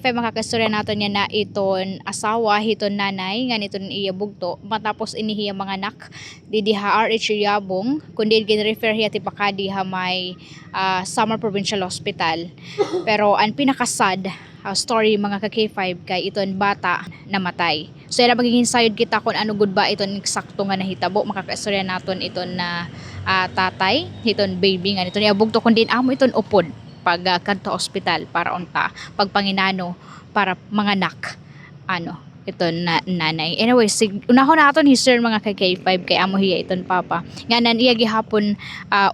Kaya makakastorya nato niya na iton asawa, iton nanay, nga iton iya bugto, matapos inihiya mga anak, di diha RH Yabong, kundi gin-refer hiya ti Pakadi ha may Samar Provincial Hospital. Pero ang pinakasad story mga ka-K5 kay iton bata namatay. So yan magiging sayod kita kung ano good ba iton eksakto nga nahitabo, makakastorya naton iton na tatay, iton baby nga iton iya bugto kundi amo iton upod pag kadto ospital para unta pagpanginano para manganak ano ito na nanay. Anyway, unahon naton history mga kay K5 kay amo hiya iton papa nga nan iya gihapon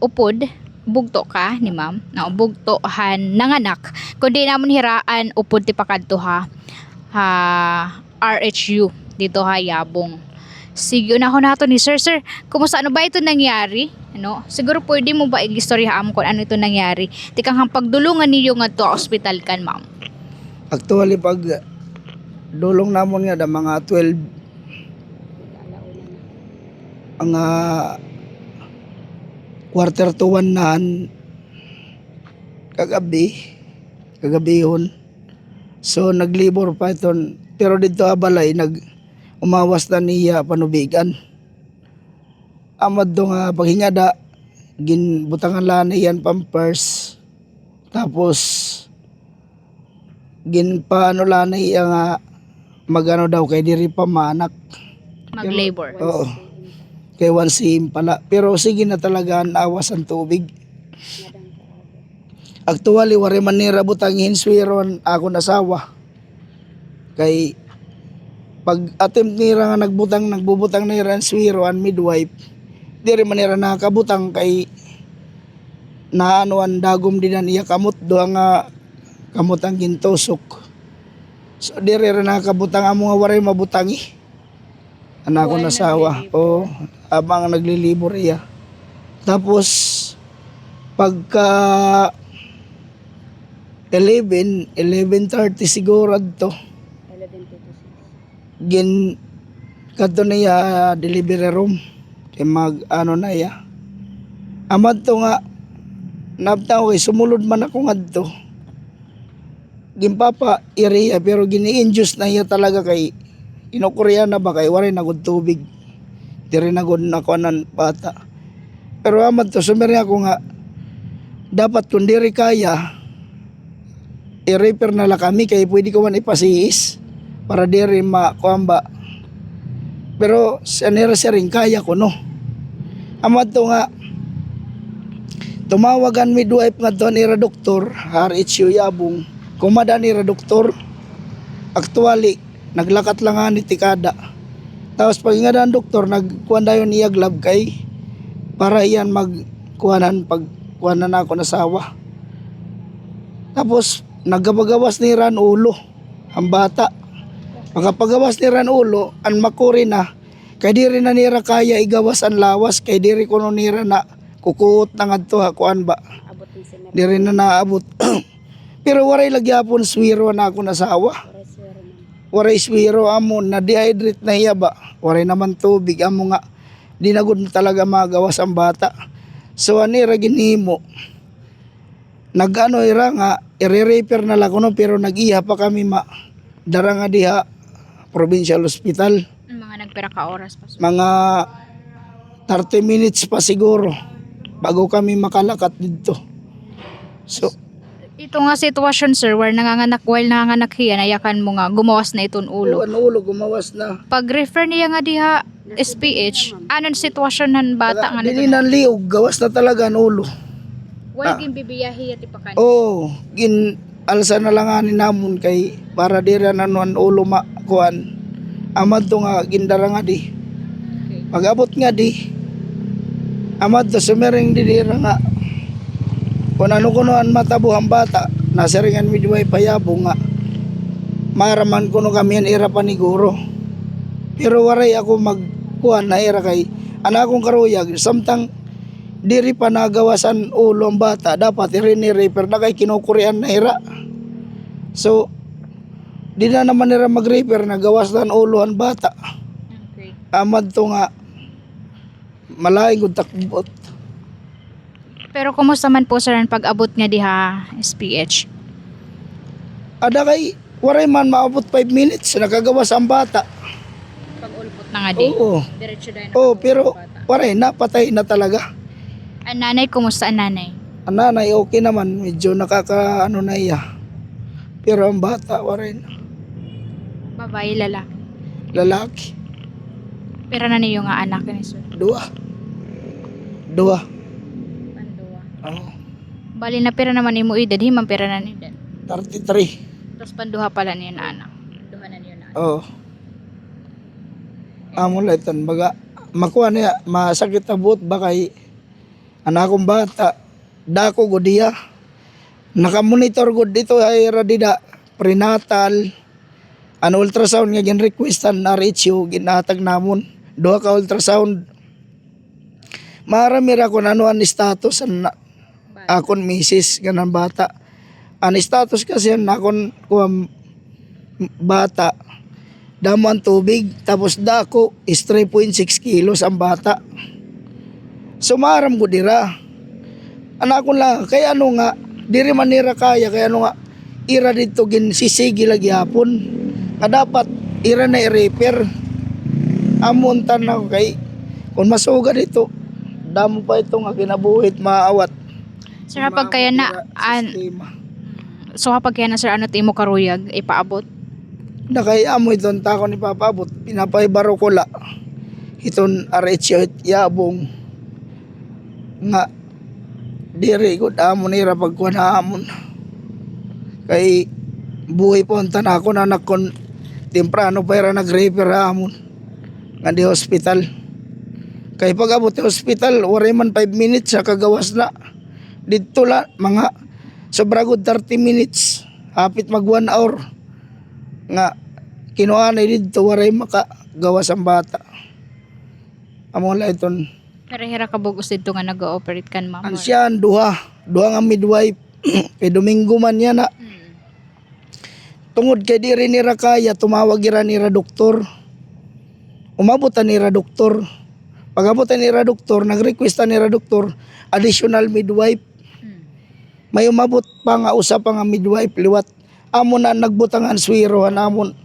upod bugto ka ni ma'am na bugtohan nanganak kundi namon hiraan upod ti pakadto ha RHU dito ha Yabong. Sige, unahon naton ni sir. Kumusta ano ba ito nangyari? Ano? Siguro pwede mo ba i-istoryahan kung ano ito nangyari? Tikang pagdulungan niyo nga to hospital kan, ma'am. Actually, pag dulong namon nga da mga 12 ang quarter to 1 naan kagabihon. So naglibor pa iton, pero dito abalay umawas na niya panubigan. Amad do nga paghingada ginbutangan lana yan pampers. Tapos ginpaano lana iya nga magano daw kay diri pa manak. Mag-labor. Oo. Kay 1 cm pala. Pero sige na talaga nawas ang tubig. Actually, wari man nira butang hinswiron ako nasawa. Kay pag attempt nira nga nagbubutang nira ang swiro ang midwife, di rin man nira nakabutang kay naanuan dagom din ang iya kamot do nga kamot ang gintusok. So di rin nakabutang amo nga waray mabutangi. Anak ko nasawa. O abang naglilibor iya. Tapos pagka 11:30 siguro to gin kadto niya delivery room kay mag ano na ya amad to nga nabtaw kay sumulod man ako ngadto gimpapa area pero gini-induce na iya talaga kay inukurya na ba kay waray nagud tubig diri nagud nakuanan bata pero amad to sumiri ako nga dapat kung diri kaya i-repair na lang kami kay pwede ko man ipasiis para diri makuamba. Pero sa nira siya rin kaya ko no. Amad to nga tumawagan midwife nga to nira doktor RHU Yabong. Kumada nira doktor. Actually naglakat lang nga ni tikada. Tapos pag nga ang doktor nagkuhan dayon niya glove kay para iyan magkuhanan pagkuhanan ako nasawa. Tapos nagabagawas ni ran ulo ang bata. Makapagawas ni ran ulo ang makuri na kay diri na nira kaya igawas ang lawas kay diri kuno nira na kukuot na ngadto ha kuan ba diri na naabot. Pero waray lagyapon swiro na ako nasawa. Waray swiro amo na dehydrate na iya ba waray naman tubig amo nga di na gud talaga magawas ang bata. So anira ginhimo nagano ira nga i-repair na lang kuno pero nag-iya pa kami dara nga diha Provincial Hospital. Mga nagpira ka oras pa. Mga 30 minutes pa siguro bago kami makalakat dito. So Ito nga sitwasyon sir, while nanganganak hiya, nayakan mo nga gumawas na itong ulo. ang ulo gumawas na. Pag-refer niya nga diha SPH, anong sitwasyon ng bata nga Dili nito? na liog gawas na talaga ang ulo. Why gimbibiyahi at ipakan? Oh, gin alsa na lang ani namon kay para dira na ang ulo makuan. Amad to nga gindara nga di. Pag-abot nga di. Amad to sumereng di dira nga. Kung ano kuno ang matabuhang bata, nasa ringan midwife payabo nga. Maraman kuno kami ang ira paniguro. Pero waray ako magkuhan na ira kay anak kong karuyag samtang diri pa nagawasan ulo ang bata dapat i-repair na kay kinukurian na ira. So di na naman nila mag-repair na gawas na ulo ang bata. Okay. Amad to nga malaing kung takbot. Pero kumusta man po sir ang pag-abot nga diha SPH? Ada kay waray man maabot 5 minutes nakagawas ang bata. Pag ulpot na nga di. Oo. Diretso dahil Oo, nakagawas pero ang bata. waray napatay na talaga. Ang nanay, kumusta ang nanay? Ang nanay okay naman, medyo nakakaano na iya. Pero ang bata waray na. Babae, lalaki. Lalaki. Pero na niyo nga anak ni sir. Dua. Panduwa. Oo. Bali na pera naman ni mo edad, himang pera na ni edad. 33. Tapos panduha pala niyo na anak. Duha na niyo na anak. Oo. Amo laiton baga makuha niya masakit na buot ba kay anak kong bata dako gud diya. Nakamonitor gud dito ay radida prenatal an ultrasound nga gin requestan na RHU ginatag namon. Duha ka ultrasound. Marami ra ko ano an status an akon misis ganan bata. Ang status kasi yan akon kuwang bata. Damo ang tubig. Tapos dako is 3.6 kilos ang bata. Sumaram ko dira. Anak ko lang. Kaya ano nga. Diri man nira kaya. Kaya ano nga. Ira dito gin sisigi lagi hapon. Dapat ira na i-repair. Amuntan na ko kay. Kung masuga dito. Damo pa ito nga ginabuhit maawat. Sir, kapag kaya na, so kapag kaya na sir, ano timo karuyag, ipaabot? Nakayamo iton tako ni papabot. Pinapaibaro ko la. Iton RHU yabong. Nga. Diri ko damon nira pagkuhan hamon. Kay buhay po ang tanako na nakon temprano pa ira nag-repair hamon. Nga di hospital. Kay pag abot sa hospital, waray man 5 minutes sa kagawas na. Dito la, mga sobra good 30 minutes. Hapit mag 1 hour. Nga, kinuha na dito, waray makagawas ang bata. Amo la iton. Pero hira ka bugos dito nga nag-ooperate kan ma'am. Ansyan, duha nga midwife. Kay Domingo man yan na. Tungod kay di rin nira kaya, tumawag ira nira doktor. Umabutan nira doktor. Pag abutan nira doktor, nag-requesta nira doktor, additional midwife. May umabot pa nga usa pa nga midwife liwat. Amo na nagbutang ang swero amon.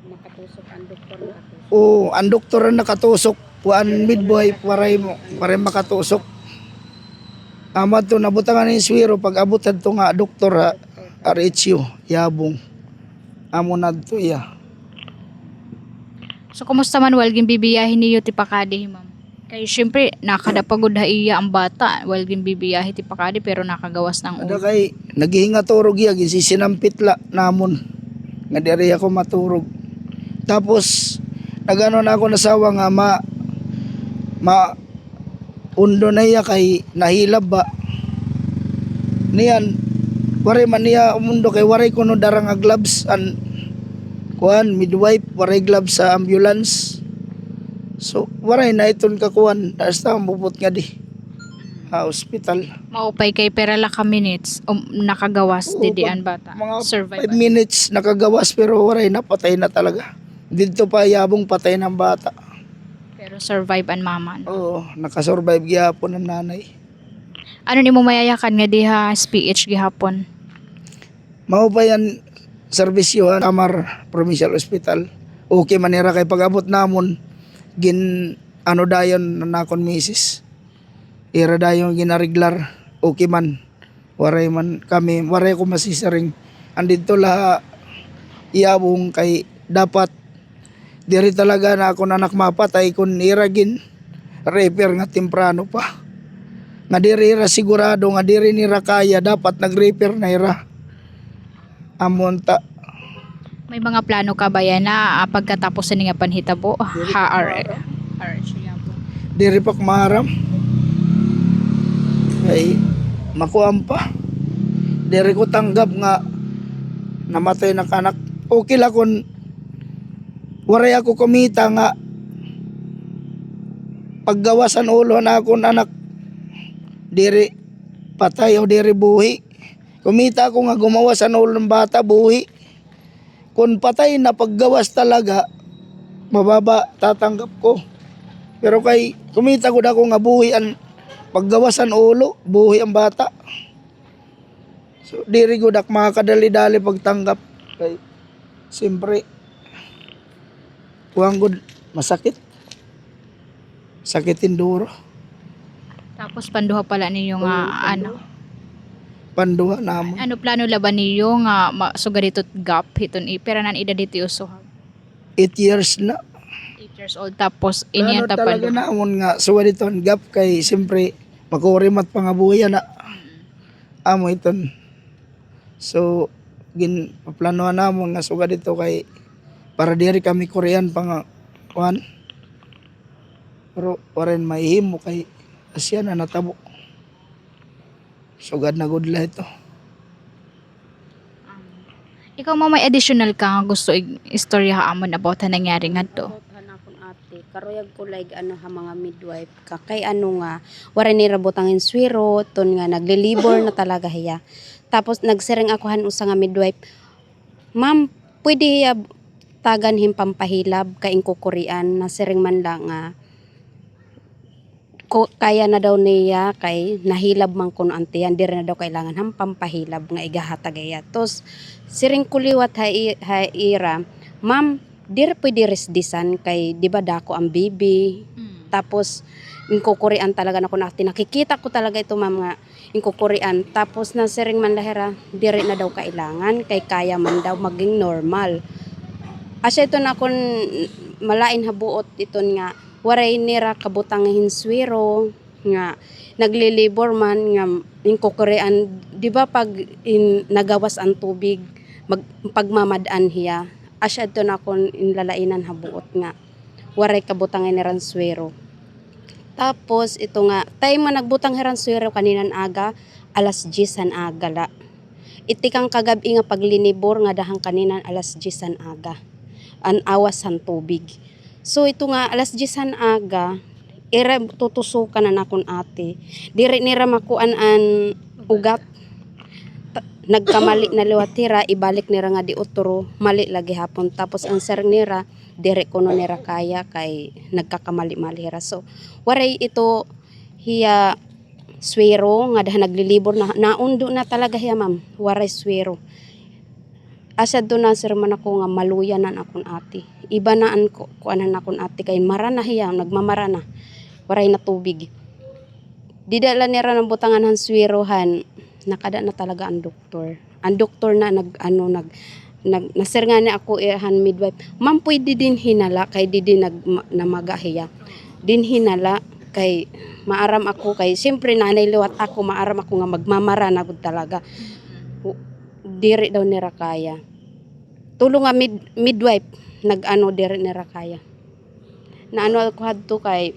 Makatusok ang doktor na ako. O ang doktor ang nakatusok, kuan midwife waray makatusok. Amad to nabutangan ni swero pag abutan to nga doktor ha, RHU yabong. Amo na to iya. So, kumusta man walging bibiyahin niyo ti Pakadi, ma'am? Kaya syempre, nakadapagod ha iya ang bata. Walging bibiyahin ti Pakadi pero nakagawas ng Ada ulo. kay naghihinga turog iya gisisinampit la namon. Nga diri ako maturog. Tapos nagano na ako nasawa nga undo na iya kay nahilab ba. Niyan waray man niya umundo kay waray kuno darang nga gloves an kuan midwife waray gloves sa ambulance. So waray na iton kakuan hasta mubot nga di. Hospital. Maupay kay pera la ka minutes, nakagawas Oo, didi ang bata. Mga Survive. 5 minutes nakagawas pero waray na patay na talaga. Dito pa yabong patay ng bata. Pero survive ang mama. No? Oo, nakasurvive gyapon ang nanay. Ano ni mo mayayakan nga diha SPH gihapon? Mao pa yan serbisyohan Amar Provincial Hospital. Okay manira kay pag-abot namon gin ano dayon na nakon misis. Ira dayon ginariglar. Okay man. Waray man kami, waray ko masisaring. Andito la iyabong kay dapat diri talaga na ako nanak mapatay kun iragin repair nga temprano pa. Nga diri ra sigurado nga diri nira kaya dapat nag-repair na ira. Amonta May mga plano ka ba yan na pagkatapos sa nga panhitabo? HR. diri pa kumaram. Ay makuam pa. Diri ko tanggap nga namatay na kanak. Okay la kun waray ako kumita nga paggawasan ulo na akong anak diri patay o diri buhi. Kumita ako nga gumawasan ulo ng bata buhi. Kung patay na paggawas talaga mababa tatanggap ko. Pero kay kumita ko ako nga buhi ang paggawasan ulo, buhi ang bata. So diri ko dak makakadali-dali pagtanggap. kay siyempre kuwang gud masakit. Sakit induro. Tapos panduha pala ninyo nga ano. Panduha namon. Ano plano laban niyo nga sugad dito gap hiton pera nan ida dito uso. 8 years na. 8 years old tapos Plano iniyata talaga panduha. namon nga suwa dito ang gap kay siyempre makurimat pangabuya na. Amo iton. So gin paplanuhan namon nga suga dito kay para diri kami Korean pang kuan. Pero warin mahimo kay asya na natabo. Sugad na gud la ito. Ikaw mo may additional ka nga gusto istorya amon about sa nangyari ngadto. Tutuhan akong ate. Karuyag ko like ano ha mga midwife ka. Kay ano nga, wala ni rabotang inswiro, ton nga naglilibor na talaga hiya. Tapos nagsiring ako han usa nga midwife. Ma'am, pwede hiya tagan him pampahilab kay inkukurian na siring man lang nga kaya na daw niya kay nahilab man kuno antiyan dire na daw kailangan ham pampahilab nga igahatagaya. Tos siring kuliwat ha ira, ma'am, dire pwede resdisan kay di ba dako ang baby. Tapos inkukurian talaga na ko nakikita ko talaga ito ma'am nga inkukurian. Tapos na siring man lahira dire na daw kailangan kay kaya man daw maging normal. Asya ito na kun malain habuot iton nga waray nira kabutang hinswiro nga naglilibor man nga inkukurian di ba pag nagawas ang tubig pagmamadaan hiya asya ito na kun inlalainan habuot nga waray kabutang niran swero. Tapos ito nga time man nagbutang hiran swero kaninan aga alas 10 an aga la itikang kagabi nga paglinibor nga dahang kaninan alas 10 an aga an awas ang tubig. So ito nga alas 10 an aga ira tutusukan na nakon ate. Diri nira makuan an ugat. Nagkamali na liwatira ibalik nira nga di utro mali lagi hapon tapos ang sir nira diri kuno nira kaya kay nagkakamali-mali hira. So waray ito hiya swero nga daha naglilibor na naundo na talaga hiya ma'am waray swero. Asad do na sir man ako nga maluyanan akon ate. Iba na an ko kuanan akon ate kay marana hiya nagmamarana. Waray na tubig. Didala nira ng butangan han swirohan. Nakada na talaga ang doktor. Ang doktor na nasir nga ni ako han midwife. Ma'am pwede din hinala kay didi namaga hiya. Din hinala kay maaram ako kay siyempre nanay liwat ako maaram ako nga magmamarana gud talaga. Diri daw nira kaya. Tulong nga midwife nag-ano diri nira kaya. Na ano ako hadto kay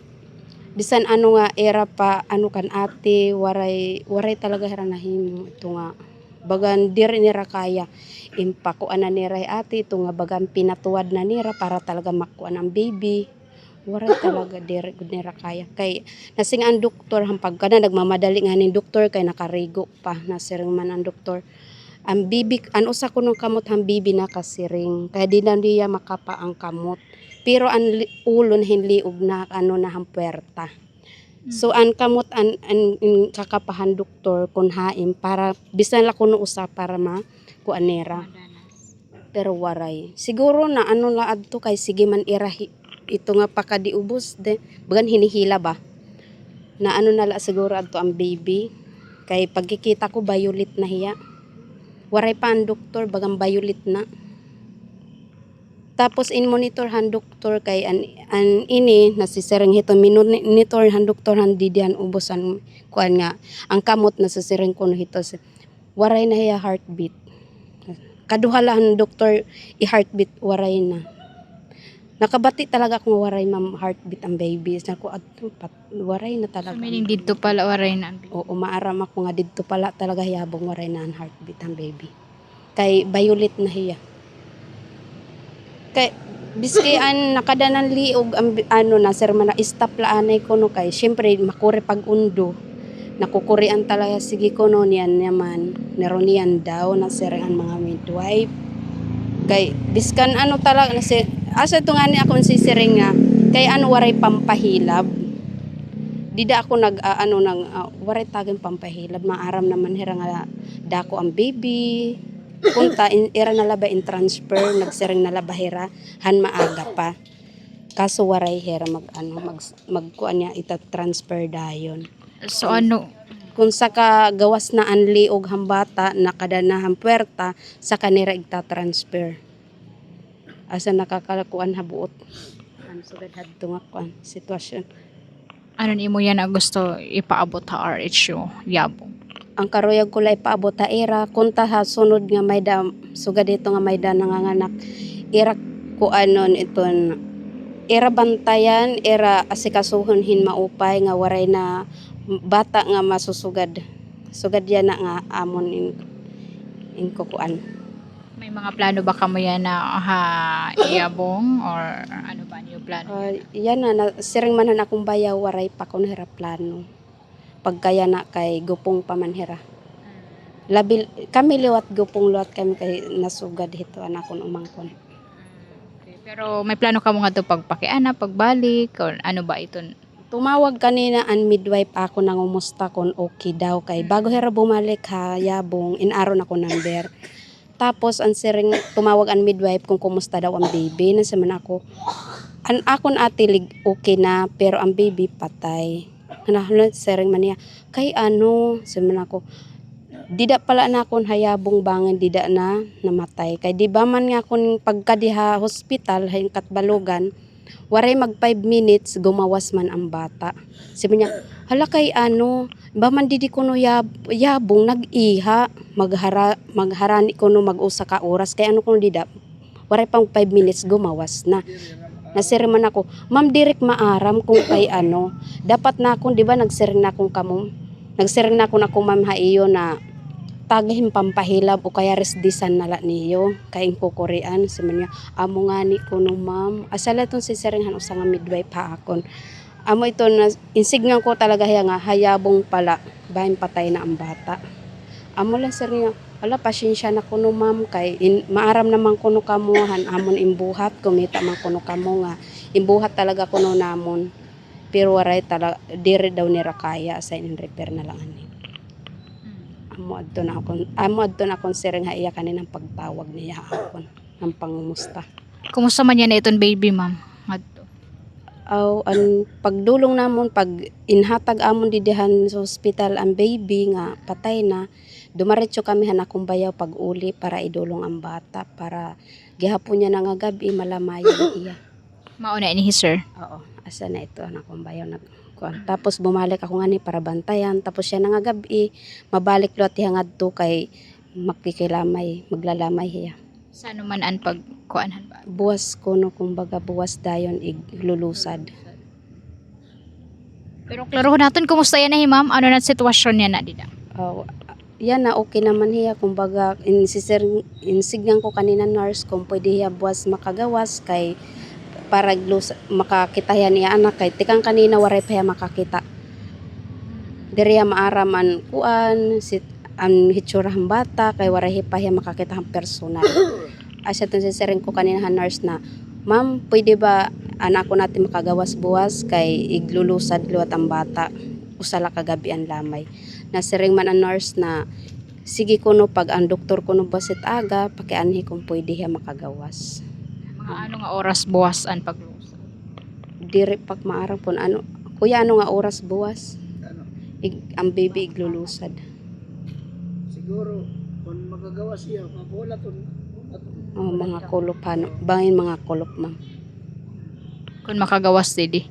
bisan ano nga era pa ano kan ate waray talaga hira nahimo ito nga bagan diri nira kaya impakuan na nira ate ito nga bagan pinatuwad na nira para talaga makuan ang baby. Waray talaga diri gud nira kaya kay nasing ang doktor hampag kana nagmamadali nga ning doktor kay nakarigo pa nasiring man ang doktor. Ang bibi, an usa ko nung kamot ang bibi nakasiring. Kaya di na niya makapa ang kamot. Pero ang ulon hinliog na ano na hampuerta. So ang kamot an kakapahan doktor kun haim para bisan la kuno usa para kuanera. Pero waray. Siguro na ano la adto kay sige man irahi ito nga pakadiubos de bagan hinihila ba. Na ano na la siguro adto ang baby. Kay pagkikita ko violet na hiya. Waray pa ang doktor bagang violet na. Tapos in monitor han doktor kay an ini nasisireng hito monitor han doktor han didian ubos an kuan nga ang kamot nasisireng kuno hito waray na hiya heartbeat. Kaduha lang doktor i-heartbeat waray na. Nakabati talaga kung waray ma'am heartbeat ang baby. Nako adto waray na talaga. So meaning dito pala waray na. Oo, maaram ako nga dito pala talaga hiyabong waray na ang heartbeat ang baby. Kay violet na hiya. Kay biski an nakadanan liog ang ano na sir man na stop la anay ko no kay syempre makure pag undo. Nakukurian talaga sige ko no niyan naman. Neronian daw na sir ang mga midwife. Kay biskan ano talaga na asa to nga ni akong sisiring nga kay ano waray pampahilab. Dida ako ano nang waray tagang pampahilab maaram naman hira nga dako ang baby. punta ira nalaba in transfer nagsiring nalabahira han maaga pa. Kaso waray hera magkuan niya ita transfer dayon. So ano, Kung sa gawas na anli og hambata nakada na hampuerta sa kanira ita transfer. Asa nakakalakuan habuot. Ano sugad hadto nga kuan sitwasyon. ano nimo yan na gusto ipaabot ha RHU Yabong? Ang karuyag ko lay paabot ha ira kunta ha sunod nga may da sugad dito nga may da nanganganak ira ko anon iton ira bantayan ira asikasuhon hin maupay nga waray na bata nga masusugad sugad yan na nga amon in kukuan. May mga plano ba kamo yan na Yabong or ano ba niyo plano? Yan na siring man akong bayaw waray pa ko hira plano pagkaya na kay gupong pamanhira. Labil kami liwat gupong liwat kami kay nasugad hito anakon umangkon. Okay. Pero may plano ka mo nga to pagpakiana, pagbalik, or ano ba ito? Tumawag kanina ang midwife ako nang umusta kon okay daw kay bago hera bumalik ha Yabong inaron ako number. Tapos ang siring tumawag ang midwife kung kumusta daw ang baby na saman ako. An akon atilig okay na pero ang baby patay. Hanahon siring man niya kay ano saman ako. Dida pala na akon hayabong bangen dida na namatay kay di ba man nga akon pagkadiha hospital hayong katbalugan waray mag 5 minutes gumawas man ang bata. Sabi niya hala kay ano ba man didi kuno yabong nag-iha magharani kuno mag-usa ka oras kay ano kuno dida waray pang 5 minutes gumawas na. Nasiring man ako, ma'am direk maaram kung kay ano. Dapat na akong, di ba nagsiring na akong kamong, nagsiring na ako ma'am haiyo na tagahim pampahilab o kaya resdisan nala niyo. Kaya kukurian, sabi niya, amo nga ni ko no ma'am. Asala itong sisiringhan o sa nga midwife ha akon. Amo ito na, insignan ko talaga nga hayabong pala, bahin patay na ang bata. Amo lang sir niya, ala pasensya na kuno ma'am kay maaram naman kuno kamuhan amon imbuhat kumita man kuno kamo nga imbuhat talaga kuno namon pero waray talaga dire daw ni rakaya sa in repair na lang ani. Amo adto na akong siring haiya kaninang pagtawag niya akon ng pangumusta. Kumusta man yan na itong baby, ma'am? Adto. Ang pagdulong namon pag inhatag amon didihan sa hospital ang baby nga patay na dumaretso kami hanakong bayaw pag uli para idulong ang bata para gihapon niya nga gabi malamayan iya. Mauna ini sir. Oo, asa na ito hanakong bayaw nagkuan. Tapos bumalik ako ngani para bantayan tapos siya nga gabi mabalik lot hangadto kay makikilamay maglalamay hiya. Sano man an pagkuanhan ba? Buwas kuno kumbaga buwas dayon iglulusad. Pero klaro naton kumusta yan na ma'am? Ano na sitwasyon niya na dida? Yan na okay naman hiya kumbaga insignan ko kanina nurse kung pwede hiya buwas makagawas kay para makakita yan niya anak kay tikang kanina waray pa hiya makakita diri maaraman kuan ang hitsurahang bata kay waray pa hiya makakita ang personal. Asa tong sisiring ko kanina nurse na ma'am pwede ba anak ko natin makagawas buwas kay iglulusad luwat ang bata usala kagabi ang lamay. Nasiring man ang nurse na sige kuno pag ang doktor kuno basit aga pakianhi kung pwede hiya makagawas. Mga ano nga oras buwas an paglusad? Diri pag maarang pon ano kuya ano nga oras buwas? Ano? Ang baby iglulusad. Siguro kung magagawa siya, mabulat Mga kulop bangin mga kulop ma'am. Kung makagawas didi.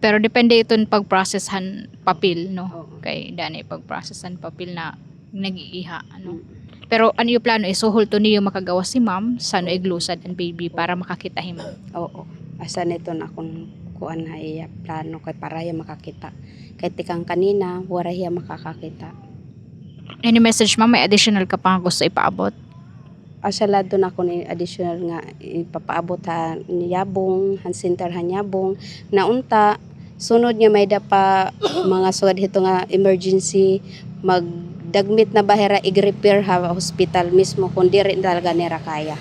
Pero depende iton pag-processan papel, no? Oo. Kay dani pag-processan papel na nag-iiha, ano? Pero ano yung plano? Isuhol to niyo makagawas si ma'am, sano iglusad ang baby para makakita him. Oo. Asa nito na akong kuan na iya plano kay para hiya makakita. Kay tikang kanina wala hiya makakakita. Any message ma'am? May additional ka pa gusto ipaabot? Asalado na ako ni additional nga ipapaabot ha ni Yabong, han center han Yabong. Naunta, sunod nga may dapa mga sugad hito nga emergency magdagmit na bahera ig-repair ha hospital mismo kung diri talaga nira kaya.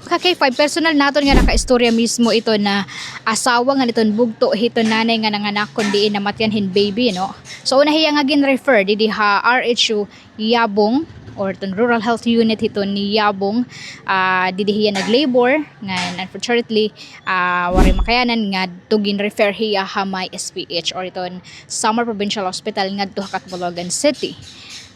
Kay 5 personal naton nga naka-istorya mismo ito na asawa nga niton bugto hito nanay nga nanganak kundi namatyan hin baby no. So una hiya nga gin-refer didi ha RHU Yabong or itong rural health unit hiton ni Yabong, didihiya nag-labor nga unfortunately wari makayanan nga tugin refer hiya hamay SPH or iton Samar Provincial Hospital ngadto Catbalogan City.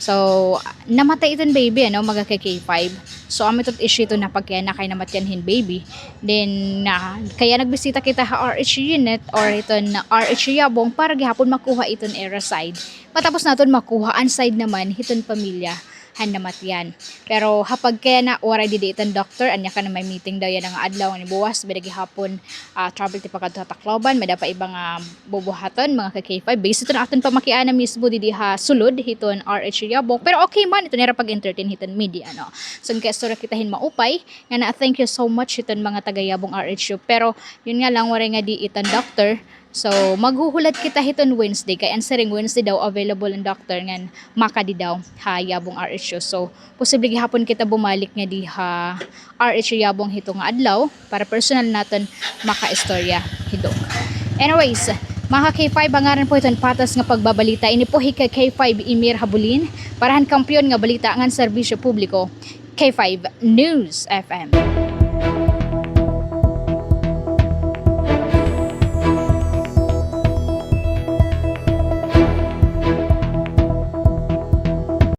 So, namatay iton baby, ano, maga kay K5. So, amin itot issue ito na pagkaya na kay namatyanhin baby. Then, kaya nagbisita kita ha RH unit or iton RH Yabong para gihapon makuha iton aeroside. Matapos naton makuha, unside naman, iton pamilya han namatyan. Pero hapag kaya na oray di iton doctor, anya ka na may meeting daw yan ang adlaw ni buwas, bida gihapon travel ti pagkadto Tacloban, may pa ibang bubuhaton mga ka-K5 based ito na aton pamakiana mismo di ha sulod hiton RH Yabong. Pero okay man ito nira pag-entertain hiton media, ano. So kaya istorya kitahin maupay nga na thank you so much hiton mga taga Yabong RH. Pero yun nga lang wari nga di iton doctor. So, maghuhulat kita hiton Wednesday. Kaya answering Wednesday daw available ang doctor ngan makadi daw ha Yabong RH. So, posible gihapon kita bumalik nga di ha RH Yabong hito nga adlaw para personal naton maka-istorya hidok. Anyways, mga K5 bangaran po iton patas nga pagbabalita. Ini po hika K5 Emir Habulin parahan kampiyon nga balita ngan serbisyo publiko. K5 News FM.